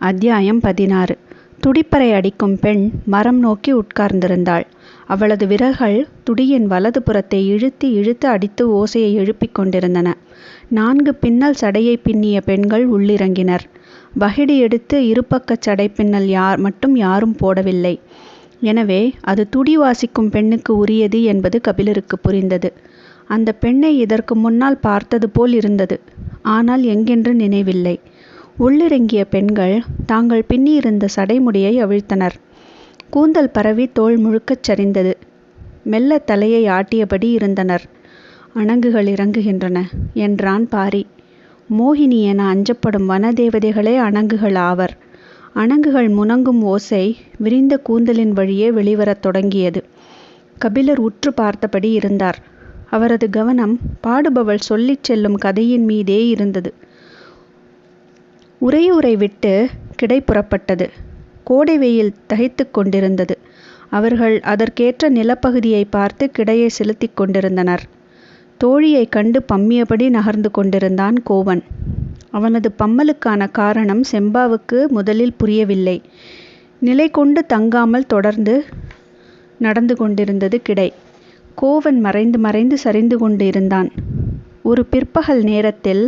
அத்தியாயம் 16. துடிப்பறை அடிக்கும் பெண் மரம் நோக்கி உட்கார்ந்திருந்தாள். அவளது விரல்கள் துடியின் வலது புறத்தை இழுத்து இழுத்து அடித்து ஓசையை எழுப்பிக் கொண்டிருந்தன. 4 பின்னல் சடையை பின்னிய பெண்கள் உள்ளிறங்கினர். வகிடி எடுத்து இருபக்கச் சடை பின்னல் மட்டும் யாரும் போடவில்லை. எனவே அது துடி வாசிக்கும் பெண்ணுக்கு உரியது என்பது கபிலருக்கு புரிந்தது. அந்த பெண்ணை இதற்கு முன்னால் பார்த்தது போல் இருந்தது. ஆனால் எங்கென்று நினைவில்லை. உள்ளிறங்கிய பெண்கள் தாங்கள் பின்னியிருந்த சடைமுடியை அவிழ்த்தனர். கூந்தல் பரவி தோள் முழுக்கச் சரிந்தது. மெல்ல தலையை ஆட்டியபடி இருந்தனர். அணங்குகள் இறங்குகின்றன என்றான் பாரி. மோகினி என அஞ்சப்படும் வனதேவதைகளே அணங்குகள் ஆவர். அணங்குகள் முனங்கும் ஓசை விரிந்த கூந்தலின் வழியே வெளிவரத் தொடங்கியது. கபிலர் உற்று பார்த்தபடி இருந்தார். அவரது கவனம் பாடுபவள் சொல்லிச் செல்லும் கதையின் மீதே இருந்தது. உறையூரை விட்டு கிடை புறப்பட்டது. கோடை வெயில் தகைத்து கொண்டிருந்தது. அவர்கள் அதற்கேற்ற நிலப்பகுதியை பார்த்து கிடையை செலுத்தி கொண்டிருந்தனர். தோழியை கண்டு பம்மியபடி நகர்ந்து கொண்டிருந்தான் கோவன். அவனது பம்மலுக்கான காரணம் செம்பாவுக்கு முதலில் புரியவில்லை. நிலை கொண்டு தங்காமல் தொடர்ந்து நடந்து கொண்டிருந்தது கிடை. கோவன் மறைந்து மறைந்து சரிந்து கொண்டு இருந்தான். ஒரு பிற்பகல் நேரத்தில்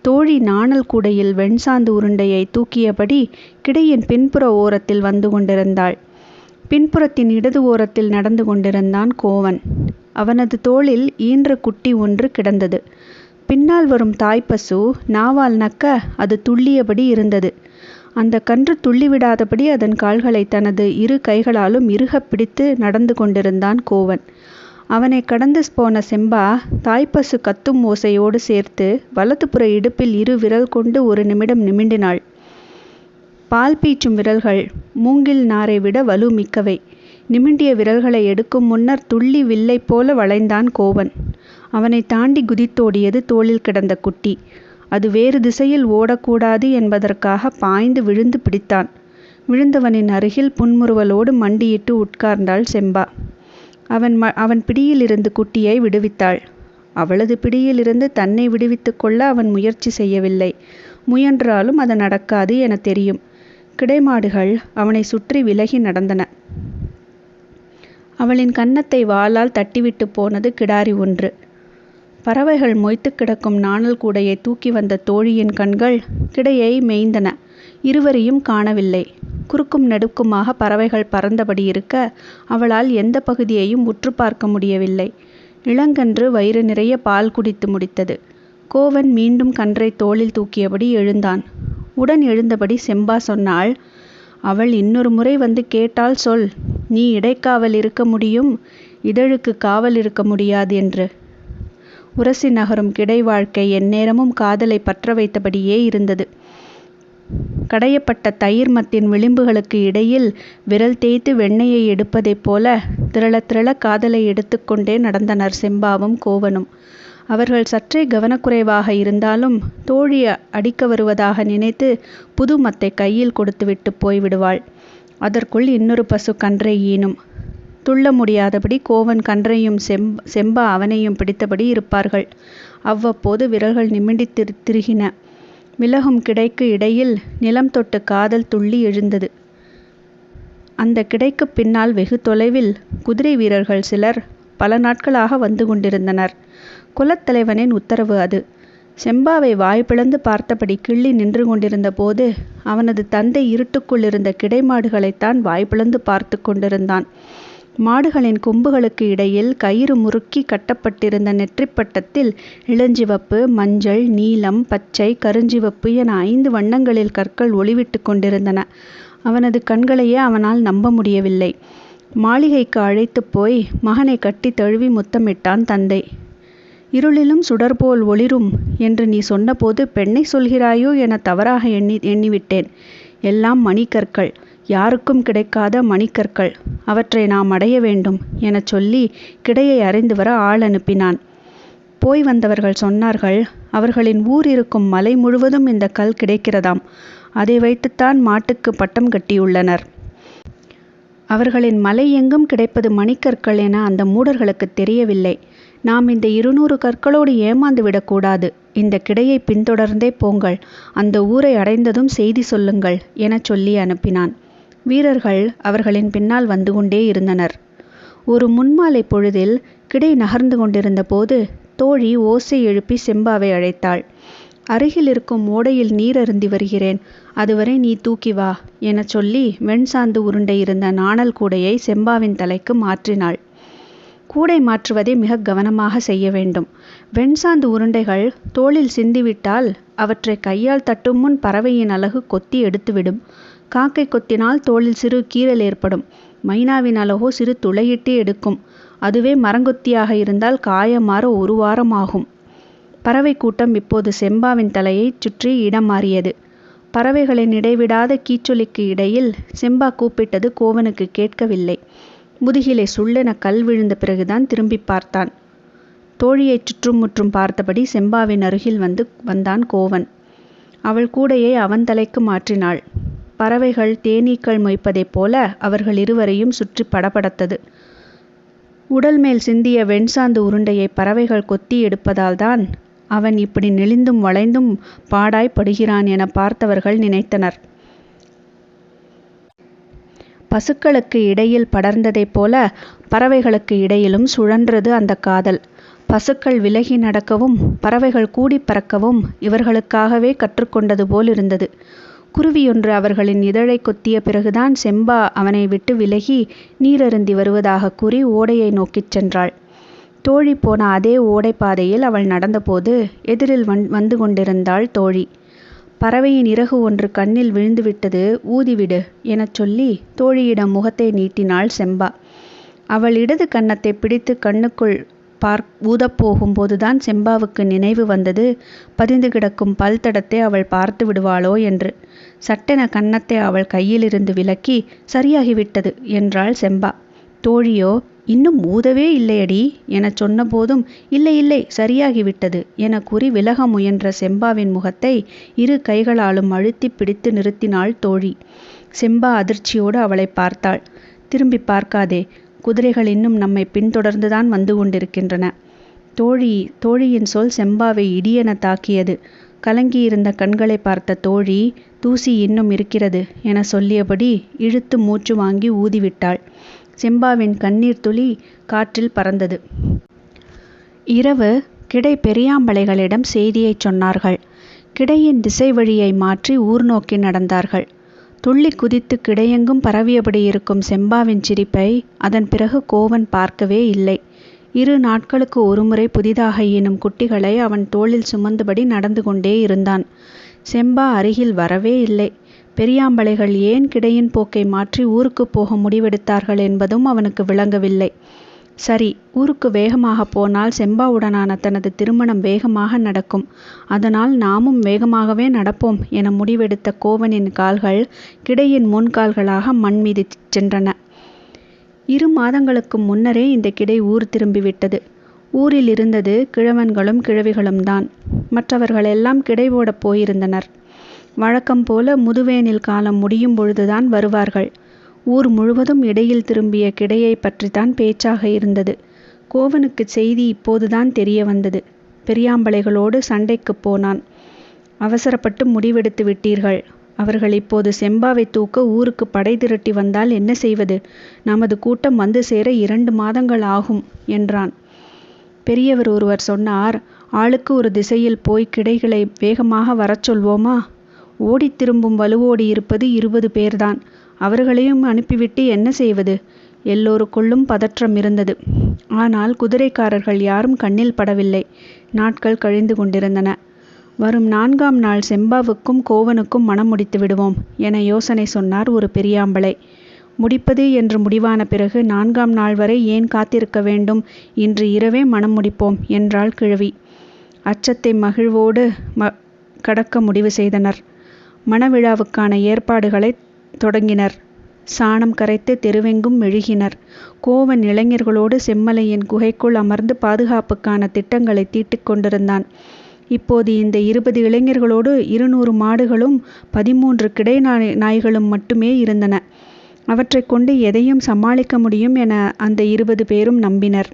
தோழி நாணல் கூடையில் வெண்சாந்து உருண்டையை தூக்கியபடி கிடையின் பின்புற ஓரத்தில் வந்து கொண்டிருந்தாள். பின்புறத்தின் இடது ஓரத்தில் நடந்து கொண்டிருந்தான் கோவன். அவனது தோளில் ஈன்ற குட்டி ஒன்று கிடந்தது. பின்னால் வரும் தாய்ப்பசு நாவால் நக்க அது துள்ளியபடி இருந்தது. அந்த கன்று துள்ளிவிடாதபடி அதன் கால்களை தனது 2 கைகளாலும் இறுகப் பிடித்து நடந்து கொண்டிருந்தான் கோவன். அவனை கடந்து போன செம்பா தாய்ப்பசு கத்தும் ஓசையோடு சேர்த்து வலதுபுற இடுப்பில் 2 விரல் கொண்டு ஒரு நிமிடம் நிமிண்டினாள். பால் பீச்சும் விரல்கள் மூங்கில் நாரை விட வலு மிக்கவை. நிமிண்டிய விரல்களை எடுக்கும் முன்னர் துள்ளி வில்லை போல வளைந்தான் கோவன். அவனை தாண்டி குதித்தோடியது தோளில் கிடந்த குட்டி. அது வேறு திசையில் ஓடக்கூடாது என்பதற்காக பாய்ந்து விழுந்து பிடித்தான். விழுந்தவனின் அருகில் புன்முறுவலோடு மண்டியிட்டு உட்கார்ந்தாள் செம்பா. அவன் பிடியிலிருந்து குட்டியை விடுவித்தாள். அவளது பிடியிலிருந்து தன்னை விடுவித்து கொள்ள அவன் முயற்சி செய்யவில்லை. முயன்றாலும் அது நடக்காது என தெரியும். கிடைமாடுகள் அவனை சுற்றி விலகி நடந்தன. அவளின் கன்னத்தை வாளால் தட்டிவிட்டு போனது கிடாரி ஒன்று. பறவைகள் மொய்த்து கிடக்கும் நாணல் கூடையை தூக்கி வந்த தோழியின் கண்கள் கிடையை மேய்ந்தன. இருவரையும் காணவில்லை. குறுக்கும் நெடுக்குமாக பறவைகள் பறந்தபடி இருக்க அவளால் எந்த பகுதியையும் உற்று பார்க்க முடியவில்லை. இளங்கன்று வயிறு நிறைய பால் குடித்து முடித்தது. கோவன் மீண்டும் கன்றை தோளில் தூக்கியபடி எழுந்தான். உடன் எழுந்தபடி செம்பா சொன்னாள், அவள் இன்னொரு முறை வந்து கேட்டால் சொல், நீ இடைக்காவல் இருக்க முடியும், இதழுக்கு காவல் இருக்க முடியாது என்று. உரசி நகரும் கிடை வாழ்க்கை எந்நேரமும் காதலை பற்ற வைத்தபடியே இருந்தது. கடையப்பட்ட தயிர் மத்தின் விளிம்புகளுக்கு இடையில் விரல் தேய்த்து வெண்ணெயை எடுப்பதைப் போல திரள திரள காதலை எடுத்துக்கொண்டே நடந்தனர் செம்பாவும் கோவனும். அவர்கள் சற்றே கவனக்குறைவாக இருந்தாலும் தோழி அடிக்க வருவதாக நினைத்து புது மத்தை கையில் கொடுத்துவிட்டு போய்விடுவாள். அதற்குள் இன்னொரு பசு கன்றை ஈனும். துள்ள முடியாதபடி கோவன் கன்றையும் செம்பா அவனையும் பிடித்தபடி இருப்பார்கள். அவ்வப்போது விரல்கள் நிமிண்டி திரிகின. விலகும் கிடைக்கு இடையில் நிலம் தொட்டு காதல் துள்ளி எழுந்தது. அந்த கிடைக்கு பின்னால் வெகு தொலைவில் குதிரை வீரர்கள் சிலர் பல நாட்களாக வந்து கொண்டிருந்தனர். குலத்தலைவனின் உத்தரவு அது. செம்பாவை வாய் பிளந்து பார்த்தபடி கிள்ளி நின்று கொண்டிருந்த போது அவனது தந்தை இருட்டுக்குள் இருந்த கிடைமாடுகளைத்தான் வாய் பிளந்து பார்த்து கொண்டிருந்தான். மாடுகளின் கொம்புகளுக்கு இடையில் கயிறு முறுக்கி கட்டப்பட்டிருந்த நெற்றிப்பட்டத்தில் இளஞ்சிவப்பு, மஞ்சள், நீலம், பச்சை, கருஞ்சிவப்பு என 5 வண்ணங்களில் கற்கள் ஒளிவிட்டு கொண்டிருந்தன. அவனது கண்களையே அவனால் நம்ப முடியவில்லை. மாளிகைக்கு அழைத்து போய் மகனை கட்டி தழுவி முத்தமிட்டான் தந்தை. இருளிலும் சுடர்போல் ஒளிரும் என்று நீ சொன்னபோது பெண்ணை சொல்கிறாயோ என தவறாக எண்ணிவிட்டேன். எல்லாம் மணிக்கற்கள், யாருக்கும் கிடைக்காத மணிக்கற்கள். அவற்றை நாம் அடைய வேண்டும் எனச் சொல்லி கிடையை அறிந்து வர ஆள் அனுப்பினான். போய் வந்தவர்கள் சொன்னார்கள், அவர்களின் ஊர் இருக்கும் மலை முழுவதும் இந்த கல் கிடைக்கிறதாம். அதை வைத்துத்தான் மாட்டுக்கு பட்டம் கட்டியுள்ளனர். அவர்களின் மலை எங்கும் கிடைப்பது மணிக்கற்கள் என அந்த மூடர்களுக்கு தெரியவில்லை. நாம் இந்த 200 கற்களோடு ஏமாந்து விடக்கூடாது. இந்த கிடையை பின்தொடர்ந்தே போங்கள். அந்த ஊரை அடைந்ததும் செய்தி சொல்லுங்கள் எனச் சொல்லி அனுப்பினான். வீரர்கள் அவர்களின் பின்னால் வந்து கொண்டே இருந்தனர். ஒரு முன்மாலை பொழுதில் கிடை நகர்ந்து கொண்டிருந்த போது தோழி ஓசை எழுப்பி செம்பாவை அழைத்தாள். அருகில் இருக்கும் ஓடையில் நீர் அருந்தி வருகிறேன், அதுவரை நீ தூக்கி வா எனச் சொல்லி வெண்சாந்து உருண்டை இருந்த நாணல் கூடையை செம்பாவின் தலைக்கு மாற்றினாள். கூடை மாற்றுவதை மிக கவனமாக செய்ய வேண்டும். வெண்சாந்து உருண்டைகள் தோளில் சிந்திவிட்டால் அவற்றை கையால் தட்டும் முன் பறவையின் அலகு கொத்தி எடுத்துவிடும். காக்கை கொத்தினால் தோளில் சிறு கீறல் ஏற்படும். மைனாவின் அலகோ சிறு துளையிட்டு எடுக்கும். அதுவே மரங்கொத்தியாக இருந்தால் காயமாற 1 வாரம் ஆகும். பறவை கூட்டம் இப்போது செம்பாவின் தலையை சுற்றி இடம் மாறியது. பறவைகளின் இடைவிடாத கீச்சொலிக்கு இடையில் செம்பா கூப்பிட்டது கோவனுக்கு கேட்கவில்லை. முதுகிலே சுள்ளென கல் விழுந்த பிறகுதான் திரும்பி பார்த்தான். தோழியை சுற்றும் முற்றும் பார்த்தபடி செம்பாவின் அருகில் வந்தான் கோவன். அவள் கூடையை அவன் தலைக்கு மாற்றினாள். பறவைகள் தேனீக்கள் மொய்ப்பதைப் போல அவர்கள் இருவரையும் சுற்றி படபடத்தது. உடல் மேல் சிந்திய வெண்சாந்து உருண்டையை பறவைகள் கொத்தி எடுப்பதால்தான் அவன் இப்படி நெளிந்தும் வளைந்தும் பாடாய் படுகிறான் என பார்த்தவர்கள் நினைத்தனர். பசுக்களுக்கு இடையில் படர்ந்ததைப் போல பறவைகளுக்கு இடையிலும் சுழன்றது அந்த காதல். பசுக்கள் விலகி நடக்கவும் பறவைகள் கூடி பறக்கவும் இவர்களுக்காகவே கற்றுக்கொண்டது போல் இருந்தது. குருவியொன்று அவர்களின் இதழை கொத்திய பிறகுதான் செம்பா அவனை விட்டு விலகி நீரருந்தி வருவதாக கூறி ஓடையை நோக்கிச் சென்றாள். தோழி போன அதே ஓடை பாதையில் அவள் நடந்தபோது எதிரில் வந்து கொண்டிருந்தாள் தோழி. பறவையின் இறகு ஒன்று கண்ணில் விழுந்துவிட்டது, ஊதிவிடு எனச் சொல்லி தோழியிடம் முகத்தை நீட்டினாள் செம்பா. அவள் இடது கன்னத்தை பிடித்து கண்ணுக்குள் ஊதப்போகும்போதுதான் செம்பாவுக்கு நினைவு வந்தது, பதிந்து கிடக்கும் பல் தடத்தை அவள் பார்த்து விடுவாளோ என்று. சட்டென கன்னத்தை அவள் கையிலிருந்து விலக்கி, சரியாகிவிட்டது என்றாள் செம்பா. தோழியோ, இன்னும் ஊதவே இல்லையடி எனச் சொன்ன போதும் இல்லை இல்லை சரியாகிவிட்டது என கூறி விலக முயன்ற செம்பாவின் முகத்தை 2 கைகளாலும் அழுத்தி பிடித்து நிறுத்தினாள் தோழி. செம்பா அதிர்ச்சியோடு அவளை பார்த்தாள். திரும்பி பார்க்காதே, குதிரைகள் இன்னும் நம்மை பின்தொடர்ந்துதான் வந்து கொண்டிருக்கின்றன. தோழியின் சொல் செம்பாவை இடியென தாக்கியது. கலங்கியிருந்த கண்களை பார்த்த தோழி, தூசி இன்னும் இருக்கிறது என சொல்லியபடி இழுத்து மூச்சு வாங்கி ஊதிவிட்டாள். செம்பாவின் கண்ணீர் துளி காற்றில் பறந்தது. இரவு கிடை பெரியாம்பளைகளிடம் செய்தியை சொன்னார்கள். கிடையின் திசை வழியை மாற்றி ஊர் நோக்கி நடந்தார்கள். துள்ளி குதித்து கிடையெங்கும் பரவியபடி இருக்கும் செம்பாவின் சிரிப்பை அதன் பிறகு கோவன் பார்க்கவே இல்லை. 2 நாட்களுக்கு ஒருமுறை புதிதாக ஈனும் குட்டிகளை அவன் தோளில் சுமந்தபடி நடந்து கொண்டே இருந்தான். செம்பா அருகில் வரவே இல்லை. பெரியாம்பளைகள் ஏன் கிடையின் போக்கை மாற்றி ஊருக்கு போக முடிவெடுத்தார்கள் என்பதும் அவனுக்கு விளங்கவில்லை. சரி, ஊருக்கு வேகமாக போனால் செம்பாவுடனான தனது திருமணம் வேகமாக நடக்கும். அதனால் நாமும் வேகமாகவே நடப்போம் என முடிவெடுத்த கோவனின் கால்கள் கிடையின் முன்கால்களாக மண் மீது சென்றன. 2 மாதங்களுக்கு முன்னரே இந்த கிடை ஊர் திரும்பிவிட்டது. ஊரில் இருந்தது கிழவன்களும் கிழவிகளும் தான். மற்றவர்களெல்லாம் கிடை ஓடப் போயிருந்தனர். வழக்கம் போல முதுவேனில் காலம் முடியும் பொழுதுதான் வருவார்கள். ஊர் முழுவதும் இடையில் திரும்பிய கிடையை பற்றித்தான் பேச்சாக இருந்தது. கோவனுக்கு செய்தி இப்போதுதான் தெரிய வந்தது. பெரியாம்பளைகளோடு சண்டைக்கு போனான். அவசரப்பட்டு முடிவெடுத்து விட்டீர்கள். அவர்கள் இப்போது செம்பாவை தூக்க ஊருக்கு படை திரட்டி வந்தால் என்ன செய்வது? நமது கூட்டம் வந்து சேர 2 மாதங்கள் ஆகும் என்றான். பெரியவர் ஒருவர் சொன்னார், ஆளுக்கு ஒரு திசையில் போய் கிடைகளை வேகமாக வரச் சொல்வோமா? ஓடி திரும்பும் வலுவோடி இருப்பது 20 பேர்தான். அவர்களையும் அனுப்பிவிட்டு என்ன செய்வது? எல்லோருக்குள்ளும் பதற்றம் இருந்தது. ஆனால் குதிரைக்காரர்கள் யாரும் கண்ணில் படவில்லை. நாட்கள் கழிந்து கொண்டிருந்தன. வரும் 4ஆம் நாள் செம்பாவுக்கும் கோவனுக்கும் மனம் முடித்து விடுவோம் என யோசனை சொன்னார் ஒரு பெரியாம்பளை. முடிப்பது என்று முடிவான பிறகு 4ஆம் நாள் வரை ஏன் காத்திருக்க வேண்டும்? இன்று இரவே மனம் முடிப்போம் என்றாள் கிழவி. அச்சத்தை மகிழ்வோடு கடக்க முடிவு செய்தனர். மணவிழாவுக்கான ஏற்பாடுகளை தொடங்கினர். சாணம் கரைத்து தெருவெங்கும் மெழுகினர். கோவன் இளைஞர்களோடு செம்மலையின் குகைக்குள் அமர்ந்து பாதுகாப்புக்கான திட்டங்களை தீட்டிக் கொண்டிருந்தான். இப்போது இந்த 20 இளைஞர்களோடு 200 மாடுகளும் 13 கிடை நாய்களும் மட்டுமே இருந்தன. அவற்றை கொண்டு எதையும் சமாளிக்க முடியும் என அந்த 20 பேரும் நம்பினர்.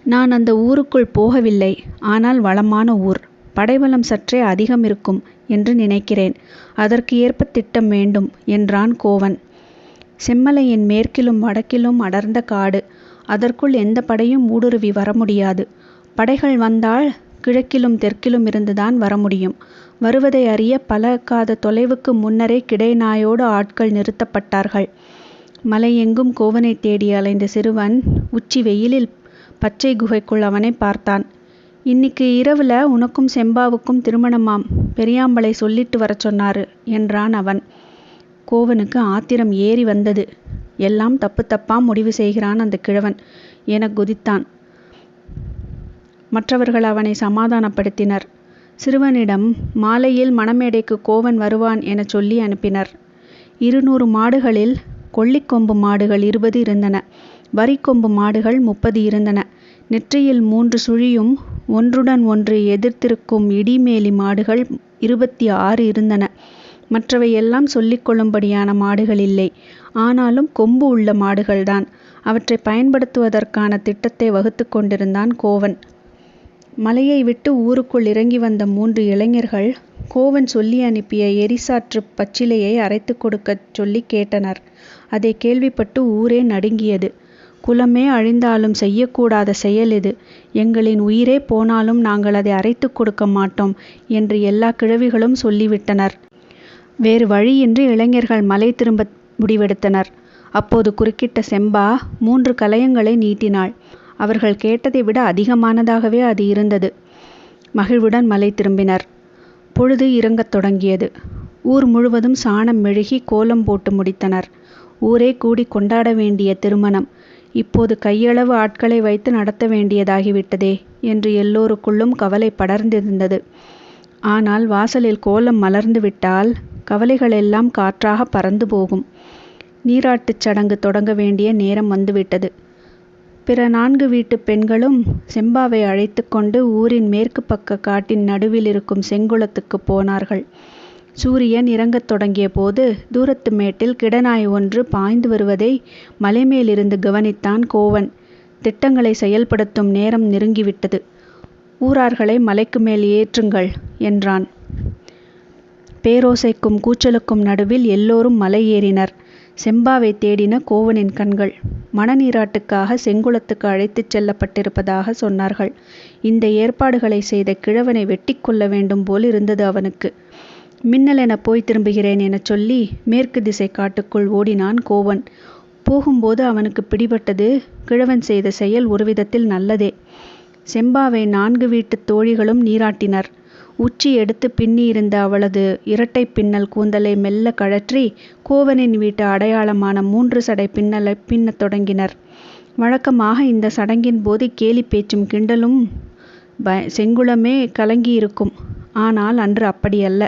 நான் அந்த ஊருக்குள் போகவில்லை. ஆனால் வளமான ஊர். படைபலம் சற்றே அதிகம் இருக்கும் என்று நினைக்கிறேன். அதற்கு ஏற்ப திட்டம் வேண்டும் என்றான் கோவன். செம்மலையின் மேற்கிலும் வடக்கிலும் அடர்ந்த காடு. அதற்குள் எந்த படையும் ஊடுருவி வர முடியாது. படைகள் வந்தால் கிழக்கிலும் தெற்கிலும் இருந்துதான் வர முடியும். வருவதை அறிய பல காத தொலைவுக்கு முன்னரே கிடைநாயோடு ஆட்கள் நிறுத்தப்பட்டார்கள். மலையெங்கும் கோவனை தேடி அலைந்த சிறுவன் உச்சி வெயிலில் பச்சை குகைக்குள் அவனை பார்த்தான். இன்னைக்கு இரவுல உனக்கும் செம்பாவுக்கும் திருமணமாம். பெரியாம்பளை சொல்லிட்டு வர சொன்னாரு என்றான் அவன். கோவனுக்கு ஆத்திரம் ஏறி வந்தது. எல்லாம் தப்பு தப்பா முடிவு செய்கிறான் அந்த கிழவன் என குதித்தான். மற்றவர்கள் அவனை சமாதானப்படுத்தினர். சிறுவனிடம் மாலையில் மணமேடைக்கு கோவன் வருவான் என சொல்லி அனுப்பினர். 200 மாடுகளில் கொள்ளிக்கொம்பு மாடுகள் 20 இருந்தன. வரிக்கொம்பு மாடுகள் 30 இருந்தன. நெற்றியில் 3 சுழியும் ஒன்றுடன் ஒன்று எதிர்த்திருக்கும் இடிமேலி மாடுகள் 26 இருந்தன. மற்றவை எல்லாம் சொல்லிக் கொள்ளும்படியான மாடுகள் இல்லை. ஆனாலும் கொம்பு உள்ள மாடுகள்தான். அவற்றை பயன்படுத்துவதற்கான திட்டத்தை வகுத்து கொண்டிருந்தான் கோவன். மலையை விட்டு ஊருக்குள் இறங்கி வந்த 3 இளைஞர்கள் கோவன் சொல்லி அனுப்பிய எரிசாற்று பச்சிலையை அரைத்து கொடுக்கச் சொல்லி கேட்டனர். அதை கேள்விப்பட்டு ஊரே நடுங்கியது. குலமே அழிந்தாலும் செய்யக்கூடாத செயல் இது. எங்களின் உயிரே போனாலும் நாங்கள் அதை அரைத்து கொடுக்க மாட்டோம் என்று எல்லா கிழவிகளும் சொல்லிவிட்டனர். வேறு வழியின்றி இளைஞர்கள் மலை திரும்ப முடிவெடுத்தனர். அப்போது குறுக்கிட்ட செம்பா 3 கலயங்களை நீட்டினாள். அவர்கள் கேட்டதை விட அதிகமானதாகவே அது இருந்தது. மகிழ்வுடன் மலை திரும்பினர். பொழுது இறங்கத் தொடங்கியது. ஊர் முழுவதும் சாணம் மெழுகி கோலம் போட்டு முடித்தனர். ஊரே கூடி கொண்டாட வேண்டிய திருமணம் இப்போது கையளவு ஆட்களை வைத்து நடத்த வேண்டியதாகிவிட்டதே என்று எல்லோருக்குள்ளும் கவலை படர்ந்திருந்தது. ஆனால் வாசலில் கோலம் மலர்ந்து விட்டால் கவலைகளெல்லாம் காற்றாக பறந்து போகும். நீராட்டுச் சடங்கு தொடங்க வேண்டிய நேரம் வந்துவிட்டது. பிற 4 வீட்டு பெண்களும் செம்பாவை அழைத்து கொண்டு ஊரின் மேற்கு பக்க காட்டின் நடுவில் இருக்கும் செங்குளத்துக்கு போனார்கள். சூரியன் இறங்கத் தொடங்கிய போது தூரத்து மேட்டில் கிடநாய் ஒன்று பாய்ந்து வருவதை மலைமேலிருந்து கவனித்தான் கோவன். திட்டங்களை செயல்படுத்தும் நேரம் நெருங்கிவிட்டது. ஊரார்களை மலைக்கு மேல் ஏற்றுங்கள் என்றான். பேரோசைக்கும் கூச்சலுக்கும் நடுவில் எல்லோரும் மலை ஏறினர். செம்பாவை தேடின கோவனின் கண்கள். மணநீராட்டுக்காக செங்குளத்துக்கு அழைத்துச் செல்லப்பட்டிருப்பதாக சொன்னார்கள். இந்த ஏற்பாடுகளை செய்த கிழவனை வெட்டி கொள்ள வேண்டும் போல் இருந்தது அவனுக்கு. மின்னலென போய் திரும்புகிறேன் என சொல்லி மேற்கு திசை காட்டுக்குள் ஓடினான் கோவன். போகும்போது அவனுக்கு பிடிபட்டது கிழவன் செய்த செயல் ஒரு விதத்தில் நல்லதே. செம்பாவை 4 வீட்டு தோழிகளும் நீராட்டினர். உச்சி எடுத்து பின்னியிருந்த அவளது இரட்டை பின்னல் கூந்தலை மெல்ல கழற்றி கோவனின் வீட்டு அடையாளமான 3 சடை பின்னலை பின்னத் தொடங்கினர். வழக்கமாக இந்த சடங்கின் போது கேலி பேச்சும் கிண்டலும் செங்குளமே கலங்கியிருக்கும். ஆனால் அன்று அப்படியல்ல.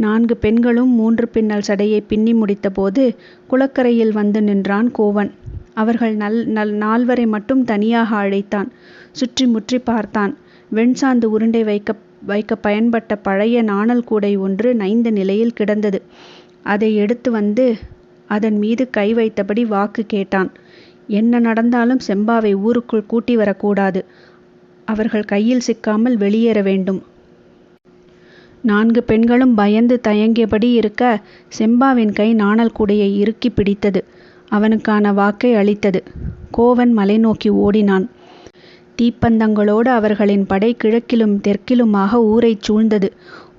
4 பெண்களும் 3 பின்னல் சடையை பின்னி முடித்த போது குளக்கரையில் வந்து நின்றான் கோவன். அவர்கள் 4வரை மட்டும் தனியாக அழைத்தான். சுற்றி முற்றி பார்த்தான். வெண்சாந்து உருண்டை வைக்க பயன்பட்ட பழைய நாணல் கூடை ஒன்று நைந்த நிலையில் கிடந்தது. அதை எடுத்து வந்து அதன் மீது கை வைத்தபடி வாக்கு கேட்டான். என்ன நடந்தாலும் செம்பாவை ஊருக்குள் கூட்டி வரக்கூடாது. அவர்கள் கையில் சிக்காமல் வெளியேற வேண்டும். 4 பெண்களும் பயந்து தயங்கியபடி இருக்க செம்பாவின் கை நாணல் கூடையை இறுக்கி பிடித்தது. அவனுக்கான வாக்கை அளித்தது. கோவன் மலை நோக்கி ஓடினான். தீப்பந்தங்களோடு அவர்களின் படை கிழக்கிலும் தெற்கிலுமாக ஊரைச் சூழ்ந்தது.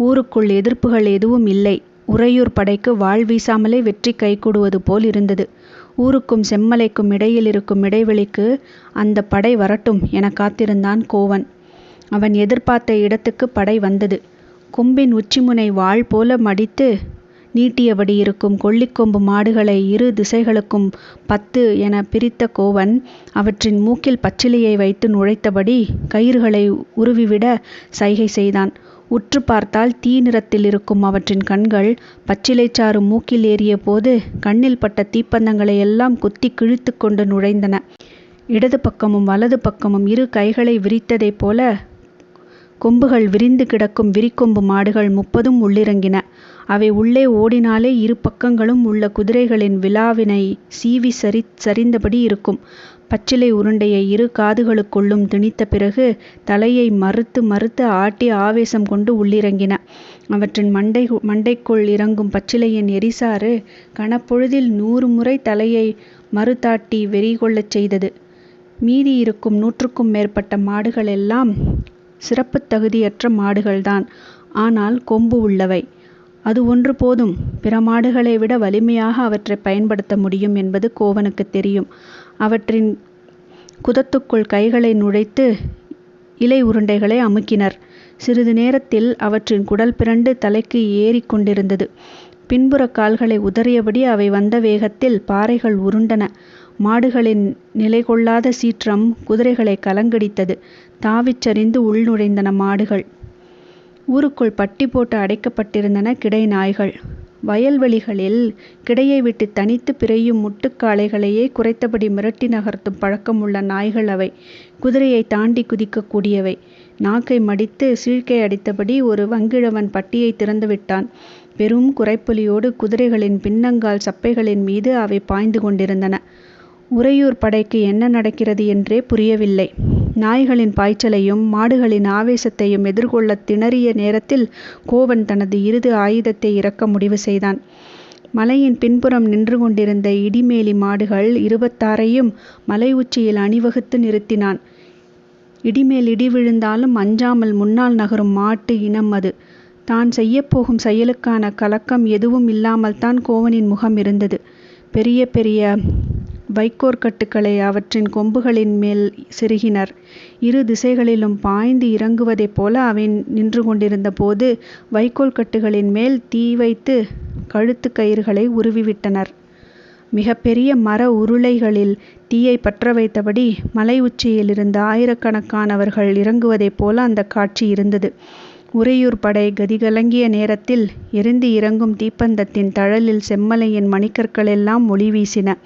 ஊருக்குள் எதிர்ப்புகள் எதுவும் இல்லை. உறையூர் படைக்கு வாள் வீசாமலே வெற்றி கைகூடுவது போல் இருந்தது. ஊருக்கும் செம்மலைக்கும் இடையில் இருக்கும் இடைவெளிக்கு அந்த படை வரட்டும் என காத்திருந்தான் கோவன். அவன் எதிர்பார்த்த இடத்துக்கு படை வந்தது. கொம்பின் உச்சிமுனை வாள் போல மடித்து நீட்டியபடி இருக்கும் கொள்ளிக்கொம்பு மாடுகளை 2 திசைகளுக்கும் 10 என பிரித்த கோவன் அவற்றின் மூக்கில் பச்சிலையை வைத்து நுழைத்தபடி கயிறுகளை உருவிவிட சைகை செய்தான். உற்று பார்த்தால் தீ நிறத்தில் இருக்கும் அவற்றின் கண்கள் பச்சிலைச்சாறு மூக்கில் ஏறிய போது கண்ணில் பட்ட தீப்பந்தங்களை எல்லாம் குத்தி கிழித்து கொண்டு நுழைந்தன. இடது பக்கமும் வலது பக்கமும் 2 கைகளை விரித்ததைப் போல கொம்புகள் விரிந்து கிடக்கும் விரிக்கொம்பு மாடுகள் 30 உள்ளிறங்கின. அவை உள்ளே ஓடினாலே 2 பக்கங்களும் உள்ள குதிரைகளின் விலாவினை சீவி சரிந்தபடி இருக்கும். பச்சிலை உருண்டையை இரு காதுகளுக்குள்ளும் திணித்த பிறகு தலையை மறுத்து மறுத்து ஆட்டி ஆவேசம் கொண்டு உள்ளிறங்கின. அவற்றின் மண்டைக்குள் இறங்கும் பச்சிலையின் எரிசாறு கணப்பொழுதில் 100 முறை தலையை மறுதாட்டி வெறி கொள்ளச் செய்தது. மீதி இருக்கும் 100க்கும் மேற்பட்ட மாடுகள் எல்லாம் சிறப்பு தகுதியற்ற மாடுகள்தான். ஆனால் கொம்பு உள்ளவை. அது ஒன்று போதும். பிற மாடுகளை விட வலிமையாக அவற்றை பயன்படுத்த முடியும் என்பது கோவனுக்கு தெரியும். அவற்றின் குதத்துக்குள் கைகளை நுழைத்து இலை உருண்டைகளை அமுக்கினர். சிறிது நேரத்தில் அவற்றின் குடல் பிறண்டு தலைக்கு ஏறி கொண்டிருந்தது. பின்புற கால்களை உதறியபடி அவை வந்த வேகத்தில் பாறைகள் உருண்டன. மாடுகளின் நிலை கொள்ளாத சீற்றம் குதிரைகளை கலங்கடித்தது. தாவிச் சரிந்து உள் நுழைந்தன மாடுகள். ஊருக்குள் பட்டி போட்டு அடைக்கப்பட்டிருந்தன கிடை நாய்கள். வயல்வெளிகளில் கிடையை விட்டு தனித்து பிறையும் முட்டுக்காளைகளையே குறைத்தபடி மிரட்டி நகர்த்தும் பழக்கமுள்ள நாய்கள் அவை. குதிரையை தாண்டி குதிக்கக்கூடியவை. நாக்கை மடித்து சீழ்க்கை அடித்தபடி ஒரு வங்கிழவன் பட்டியை திறந்து விட்டான். பெரும் குரைப்பொலியோடு குதிரைகளின் பின்னங்கால் சப்பைகளின் மீது அவை பாய்ந்து கொண்டிருந்தன. உறையூர் படைக்கு என்ன நடக்கிறது என்றே புரியவில்லை. நாய்களின் பாய்ச்சலையும் மாடுகளின் ஆவேசத்தையும் எதிர்கொள்ள திணறிய நேரத்தில் கோவன் தனது இறுதி ஆயுதத்தை இறக்க முடிவு செய்தான். மலையின் பின்புறம் நின்று கொண்டிருந்த இடிமேலி மாடுகள் 26ஐயும் மலை உச்சியில் அணிவகுத்து நிறுத்தினான். இடிமேல் இடி விழுந்தாலும் அஞ்சாமல் முன்னால் நகரும் மாட்டு இனம் அது. தான் செய்யப்போகும் செயலுக்கான கலக்கம் எதுவும் இல்லாமல் தான் கோவனின் முகம் இருந்தது. பெரிய பெரிய வைக்கோற்கட்டுக்களை அவற்றின் கொம்புகளின் மேல் செருகினர். இரு திசைகளிலும் பாய்ந்து இறங்குவதைப் போல அவை நின்று கொண்டிருந்த போது வைக்கோல் கட்டுகளின் மேல் தீ வைத்து கழுத்து கயிறுகளை உருவிவிட்டனர். மிகப்பெரிய மர உருளைகளில் தீயை பற்ற வைத்தபடி மலை உச்சியில் இருந்த ஆயிரக்கணக்கானவர்கள் இறங்குவதைப் போல அந்த காட்சி இருந்தது. உறையூர் படை கதிகலங்கிய நேரத்தில் எரிந்து இறங்கும் தீப்பந்தத்தின் தழலில் செம்மலையின் மணிக்கற்கள் எல்லாம் ஒளி வீசின.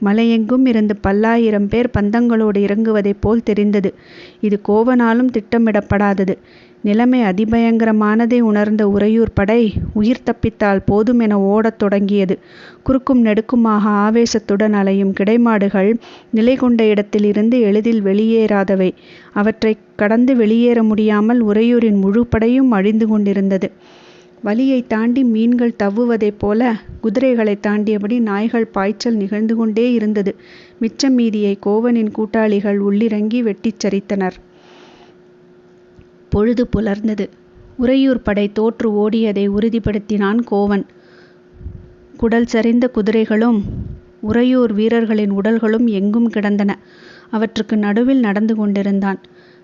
மலையெங்கும் இருந்து பல்லாயிரம் பேர் பந்தங்களோடு இறங்குவதைப் போல் தெரிந்தது. இது கோவனாலும் திட்டமிடப்படாதது. நிலைமை அதிபயங்கரமானதை உணர்ந்த உறையூர் படை உயிர் தப்பித்தால் போதும் என ஓடத் தொடங்கியது. குறுக்கும் நெடுக்குமாக ஆவேசத்துடன் அலையும் கிடைமாடுகள் நிலை கொண்ட இடத்தில் இருந்து எளிதில் வெளியேறாதவை. அவற்றை கடந்து வெளியேற முடியாமல் உறையூரின் முழு படையும் அழிந்து கொண்டிருந்தது. வலியை தாண்டி மீன்கள் தவ்வுவதைப் போல குதிரைகளை தாண்டியபடி நாய்கள் பாய்ச்சல் நிகழ்ந்து கொண்டே இருந்தது. மிச்சம் மீதியை கோவனின் கூட்டாளிகள் உள்ளிறங்கி வெட்டிச் சரித்தனர். பொழுது புலர்ந்தது. உறையூர் படை தோற்று ஓடியதை உறுதிப்படுத்தினான் கோவன். குடல் சரிந்த குதிரைகளும் உறையூர் வீரர்களின் உடல்களும் எங்கும் கிடந்தன. அவற்றுக்கு நடுவில் நடந்து கொண்டிருந்தான்.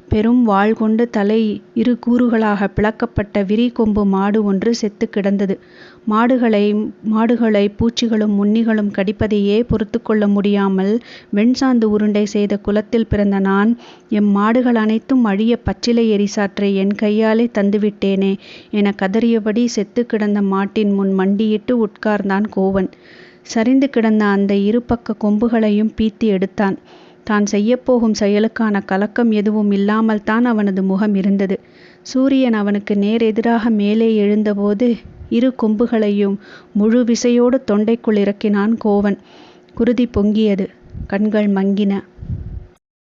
பெரும் வாள் கொண்டு தலை இரு கூறுகளாக பிளக்கப்பட்ட விரி கொம்பு மாடு ஒன்று செத்து கிடந்தது. மாடுகளை பூச்சிகளும் உண்ணிகளும் கடிப்பதையே பொறுத்து கொள்ள முடியாமல் வெண்சாந்து உருண்டை செய்த குலத்தில் பிறந்த நான் எம் மாடுகள் அனைத்தும் அழிய பச்சிலை எரிசாற்றை என் கையாலே தந்துவிட்டேனே என கதறியபடி செத்து கிடந்த மாட்டின் முன் மண்டியிட்டு உட்கார்ந்தான் கோவன். சரிந்து கிடந்த அந்த இரு பக்க கொம்புகளையும் பீத்தி எடுத்தான். தான் செய்யப்போகும் செயலுக்கான கலக்கம் எதுவும் இல்லாமல் தான் அவனது முகம் இருந்தது. சூரியன் அவனுக்கு நேர் எதிராக மேலே எழுந்தபோது இரு கொம்புகளையும் முழு விசையோடு தொண்டைக்குள் இறக்கினான் கோவன். குருதி பொங்கியது. கண்கள் மங்கின.